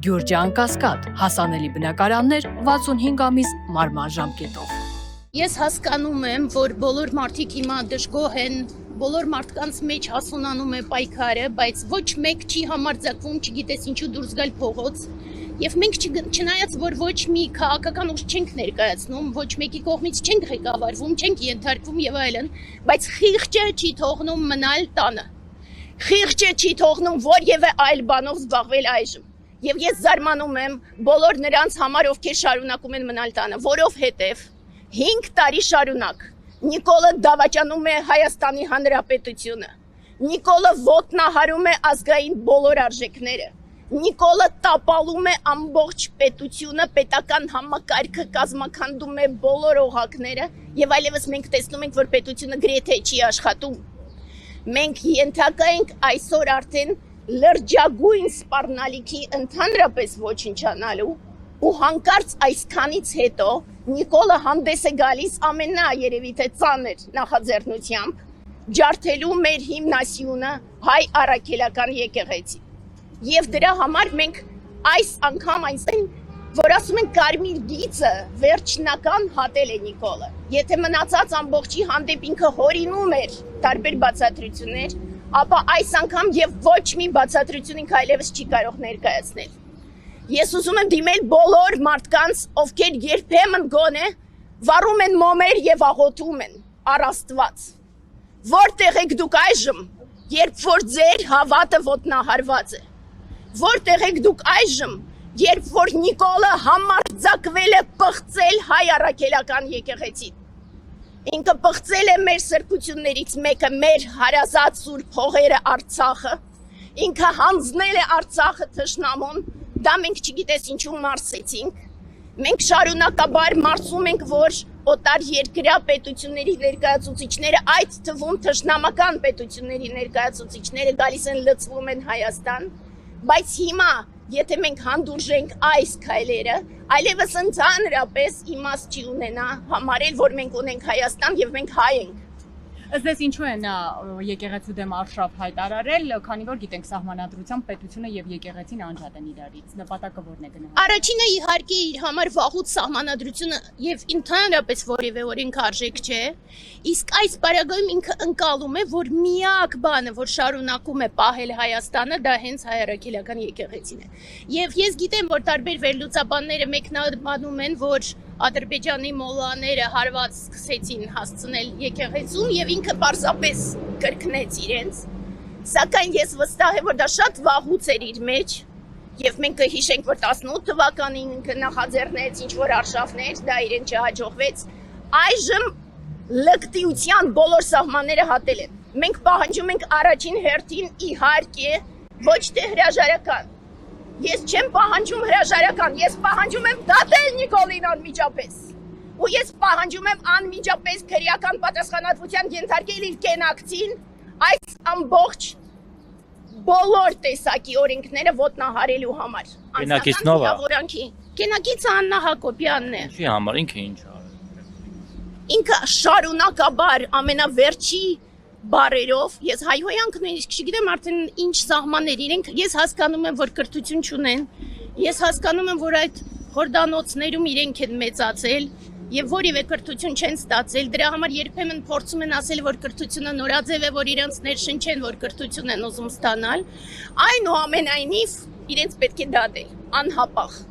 Գյուրջան Կասկադ, հասանելի բնակարաններ 65 ամիս մարման ժամկետով։ Ես հասկանում եմ, որ բոլոր մարդիկ հիմա դժգոհ են, բոլոր մարդկանց մեջ հասունանում է պայքարը, բայց ոչ մեկ չի համարձակվում, չգիտես ինչու դուրս գալ փողոց։ Եվ մենք չնայած որ ոչ մի քաղաքական ուժ չենք ներկայացնում, ոչ մեկի կողմից չենք ղեկավարվում, չենք ենթարկվում եւ այլն, բայց խիղճը չի թողնում մնալ տանը։ Խիղճը չի թողնում որևէ այլ բանով զբաղվել այժմ։ Եվ ես զարմանում եմ բոլոր նրանց համար, ովքեր շարունակում են մնալ տանը, որովհետեւ 5 տարի շարունակ Նիկոլը դավաճանում է Հայաստանի Հանրապետությունը։ Նիկոլը ոտնահարում է ազգային բոլոր արժեքները։ Նիկոլը տապալում է ամբողջ պետությունը, պետական համակարգը կազմաքանդում է բոլոր օղակները եւ այլևս մենք տեսնում ենք, որ պետությունը գրեթե չի աշխատում։ Մենք ենթակա ենք այսօր արդեն լրջագույն սպառնալիքի ընդհանրապես ոչնչանալու ու հանկարծ այսքանից հետո Նիկոլը հանդես է գալիս ամենաերևի թե ծանր նախաձեռնությամբ ջարդելու մեր հիմնասյունը հայ առաքելական եկեղեցի։ Եվ դրա համար մենք այս անգամ այնտեղ, որ ասում են կարմիր գիծը վերջնական հատել է Նիկոլը։ Եթե մնացած ամբողջի հանդեպ ինքը հորինում էր տարբեր բացատրություններ, ապա այս անգամ եւ ոչ մի բացատրություն ինքը այլևս չի կարող ներկայացնել։ Ես ուզում եմ դիմել բոլոր մարդկանց, ովքեր երբեմն գոնե վառում են մոմեր եւ աղոթում են առ Աստված։ Որտեղ եք դուք այժմ, երբ որ ձեր հավատը ոտնահարված է։ Որտեղ եք դուք այժմ, երբ որ Նիկոլը համարձակվել է պղծել հայ առաքելական եկեղեցին։ Ինքը պղծել է մեր սրբություններից մեկը, մեր հարազատ սուրբ հողերը Արցախը։ Ինքը հանձնել է Արցախը թշնամուն, դա մենք չգիտես ինչու մարսեցինք։ Մենք շարունակաբար մարսում ենք, որ օտար երկրյա պետությունների ներկայացուցիչները, այդ թվում թշնամական պետությունների ներկայացուցիչները գալիս են լծվում են Հայաստան, բայց հիմա, եթե մենք հանդուրժենք այս քայլերը, այլևս ընդհանրապես իմաստ չի ունենա համարել, որ մենք ունենք Հայաստան եւ մենք հայ ենք։ Ըստ էս ինչու է նա եկեղեցու դեմ արշավ հայտարարել, քանի որ գիտենք սահմանադրությամբ պետությունը եւ եկեղեցին անջատ են իրարից, նպատակը որն է գնահատել։ Առաջինը իհարկե իր համար վաղուց սահմանադրությունը եւ ընդհանրապես որևէ օրենքարժեք չէ, իսկ այս պարագայում ինքը ընկալում է, որ միակ բանը, որ շարունակում է պահել Հայաստանը, դա հենց հայ առաքելական եկեղեցին է։ Եվ ես գիտեմ, որ տարբեր վերլուծաբանները մեկնաբանում են, որ Ադրբեջանի մոլաները հարված սկսեցին հասցնել եկեղեցուն եւ ինքը պարզապես կրկնեց իրենց, սակայն ես վստահ եմ, որ դա շատ վաղուց էր իր մեջ եւ մենք կհիշենք, որ 18 թվականին ինքը նախաձեռնեց ինչ-որ արշավներ, դա իրեն չհաջողվեց, այժմ լկտիության բոլոր սահմանները հատել են։ Մենք պահանջում ենք առաջին հերթին իհարկե ոչ թե հրաժարական։ Ես չեմ պահանջում հրաժարական, ես պահանջում եմ դատել Նիկոլին անմիջապես։ Ու ես պահանջում եմ անմիջապես քրեական պատասխանատվության ենթարկել իր կենակցին այս ամբողջ բոլոր տեսակի օրենքները ոտնահարելու համար։ Կենակիցն ով է։ Կենակիցը Աննա Հակոբյանն է։ Ինչի համար ինքը ինչ արել։ Ինքը շարունակաբար ամենավերջի բարերով, ես հայհոյանք նույնիսկ չգիտեմ արդեն ինչ սահմաններ իրենք, ես հասկանում եմ, որ կրթություն չունեն, ես հասկանում եմ, որ այդ խորդանոցներում իրենք են մեծացել եւ որևէ կրթություն չեն ստացել, դրա համար երբեմն փորձում են ասել, որ կրթությունը նորաձև է, որ իրենց ներշնչեն, որ կրթություն են ուզում ստանալ, այնուամենայնիվ իրենց պետք է դատել, անհապաղ։